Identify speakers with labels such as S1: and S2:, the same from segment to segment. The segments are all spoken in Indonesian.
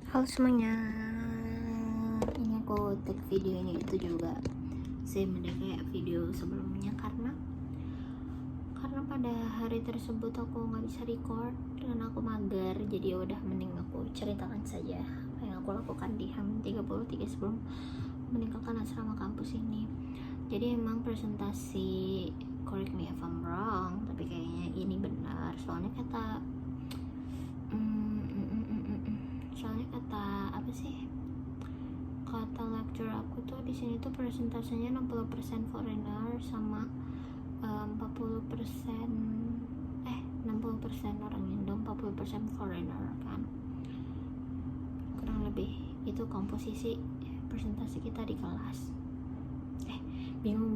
S1: Halo semuanya, ini aku take video ini itu juga same kayak video sebelumnya karena pada hari tersebut aku nggak bisa record dan aku mager, jadi ya udah mending aku ceritakan saja apa yang aku lakukan di H-33 sebelum meninggalkan asrama kampus ini. Jadi emang presentasi, correct me if I'm wrong, tapi kayaknya ini benar soalnya kata apa sih, kata lecturer aku tuh di sini tuh presentasinya 60% foreigner sama 40% 60% orang Indo, 40% foreigner kan, kurang lebih itu komposisi presentasi kita di kelas. Bingung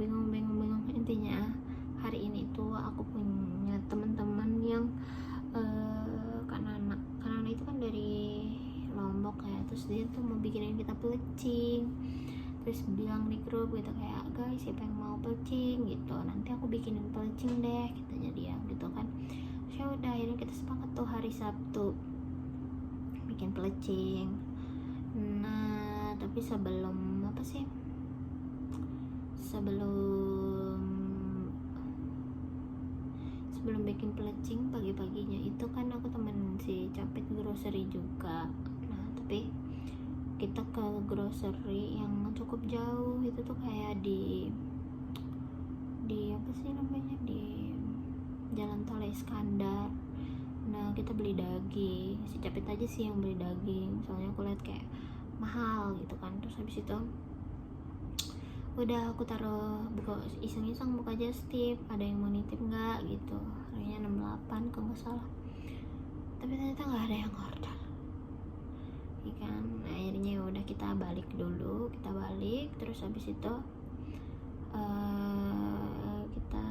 S1: intinya hari ini tuh aku punya teman-teman yang Kanana itu kan dari Lombok ya, terus dia tuh mau bikinin kita pelecing, terus bilang di grup gitu kayak, guys siapa yang mau pelecing gitu, nanti aku bikinin pelecing deh katanya dia gitu kan. Terus ya udah akhirnya kita sepakat tuh hari Sabtu bikin pelecing. Nah tapi sebelum bikin pelecing pagi-paginya itu kan aku temen si Capit grocery juga. Nah tapi kita ke grocery yang cukup jauh, itu tuh kayak di apa sih namanya, di Jalan Tol Iskandar. Nah kita beli daging, si Capit aja sih yang beli daging soalnya aku lihat kayak mahal gitu kan. Terus habis itu udah aku taruh, buka iseng-iseng buka just tip, ada yang mau nitip nggak gitu, harganya 68 kalau nggak salah, tapi ternyata nggak ada yang order ikan. Nah, akhirnya udah kita balik terus habis itu kita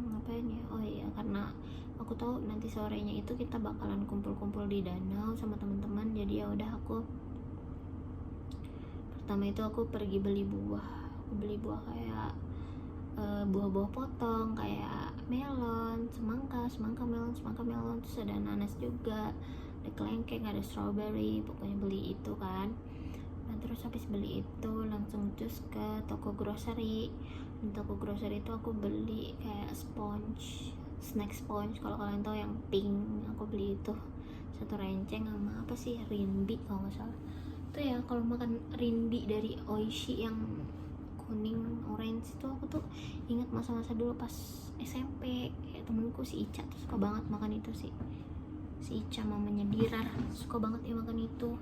S1: ngapain ya, oh iya karena aku tahu nanti sorenya itu kita bakalan kumpul-kumpul di danau sama teman-teman, jadi ya udah aku pertama itu aku pergi beli buah kayak buah-buah potong kayak melon, semangka melon, terus ada nanas juga, ada kelengkeng, ada strawberry, pokoknya beli itu kan. Nah terus habis beli itu langsung cus ke toko grocery. Di toko grocery itu aku beli kayak snack sponge, kalau kalian tahu yang pink, aku beli itu satu renceng sama apa sih, rinbi kalau nggak salah itu ya. Kalau makan rinbi dari Oishi yang kuning orange itu aku tuh ingat masa-masa dulu pas SMP, kayak temenku si Ica tuh suka banget makan itu sih, si Ica mamanya Dirar suka banget ya makan itu.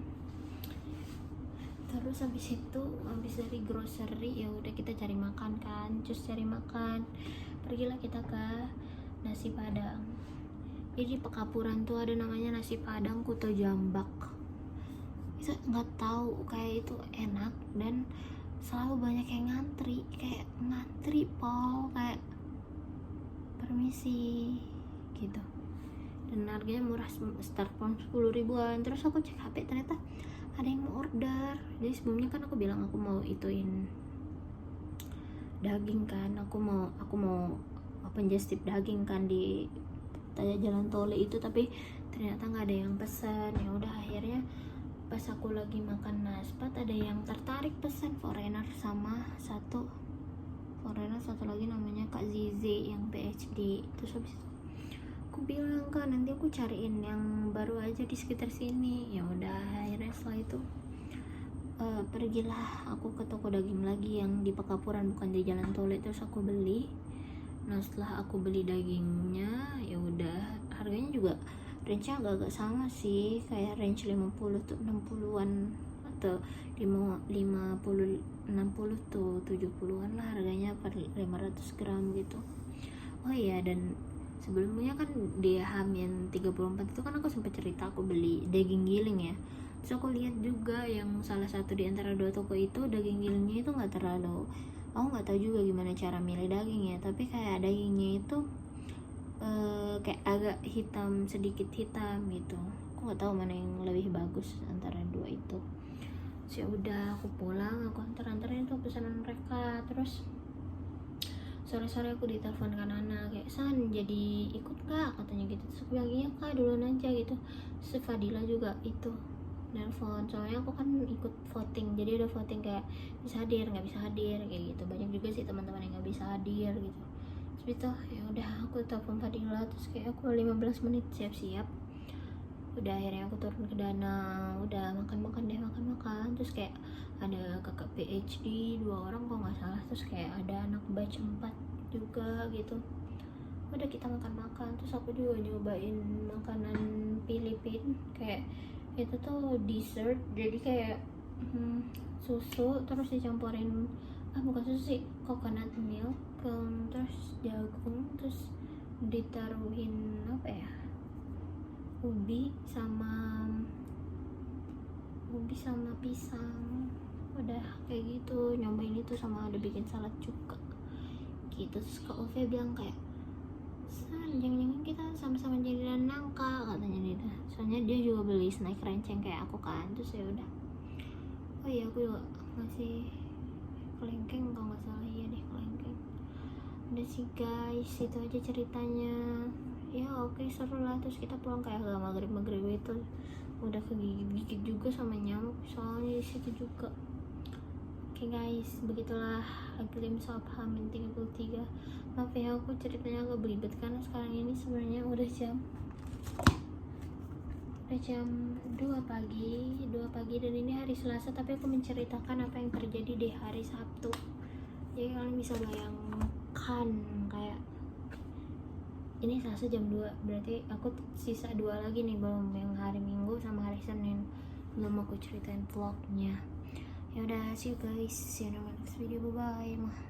S1: Terus habis dari grocery ya udah kita cari makan kan, pergilah kita ke nasi padang. Jadi di Pekapuran tuh ada namanya nasi padang Kuto Jambak, itu nggak tahu kayak itu enak dan selalu banyak yang ngantri Paul, kayak permisi gitu, dan harganya murah, start from 10 ribuan. Terus aku cek HP ternyata ada yang mau order. Jadi sebelumnya kan aku bilang aku mau ituin daging kan, aku mau open just tip daging kan di Jalan Tole itu, tapi ternyata nggak ada yang pesan. Ya udah akhirnya pas aku lagi makan naspat ada yang tertarik pesan foreigner satu lagi namanya Kak Zizi yang PhD. Terus habis itu aku bilang kan nanti aku cariin yang baru aja di sekitar sini. Ya udah akhirnya setelah itu pergilah aku ke toko daging lagi yang di Pekapuran, bukan di Jalan Tole. Terus aku beli. Nah setelah aku beli dagingnya ya udah harganya juga range agak-agak sama sih, kayak range 50 tuh 60-an atau 50 60 tuh 70-an lah harganya per 500 gram gitu. Oh iya, dan sebelumnya kan di H-34 itu kan aku sempat cerita aku beli daging giling ya. Terus aku lihat juga yang salah satu di antara dua toko itu daging gilingnya itu nggak terlalu, aku nggak tahu juga gimana cara milih daging ya, tapi kayak dagingnya itu kayak agak sedikit hitam gitu. Aku nggak tahu mana yang lebih bagus antara dua itu. Terus ya udah aku pulang, aku anterin tuh pesanan mereka. Terus sore-sore aku ditelepon Kanana kayak, San jadi ikut gak katanya gitu. Terus aku bilang iya kak, duluan aja gitu. Terus Fadila juga itu nelpon, soalnya aku kan ikut voting, jadi ada voting kayak bisa hadir nggak bisa hadir kayak gitu. Banyak juga sih teman-teman yang nggak bisa hadir gitu. Terus itu ya udah aku telepon Fadila, terus kayak aku 15 menit siap-siap, udah akhirnya aku turun ke danau, udah makan terus kayak ada kakak PhD 2 orang kok nggak salah, terus kayak ada anak batch 4 juga gitu. Udah kita makan terus aku juga nyobain makanan Filipin, kayak itu tuh dessert, jadi kayak susu terus dicampurin bukan susu sih, coconut milk, terus jagung, terus ditaruhin apa ya, ubi sama pisang, udah kayak gitu. Nyobain itu sama ada bikin salad juga gitu. Terus Kak Ove bilang kayak, San, jangan-jangan kita sama-sama jadi nangka katanya dia. Soalnya dia juga beli snack renceng kayak aku kan. Terus ya udah, oh iya aku juga masih kelengkeng kalau nggak salah, iya deh kelengkeng. Udah sih guys, itu aja ceritanya. Ya oke, seru lah. Terus kita pulang kayak agak maghrib itu, udah kegigit juga sama nyamuk soalnya di situ juga. Oke guys, begitulah glimpse of Hamin 33. Maaf ya aku ceritanya agak belibet karena sekarang ini sebenarnya udah jam 2 pagi dan ini hari Selasa, tapi aku menceritakan apa yang terjadi di hari Sabtu. Jadi kalian bisa bayangkan kayak ini Selasa jam 2, berarti aku sisa 2 lagi nih, belum yang hari Minggu sama hari Senin belum aku ceritain vlognya. Ya udah, see you guys, see you in the next video, bye bye.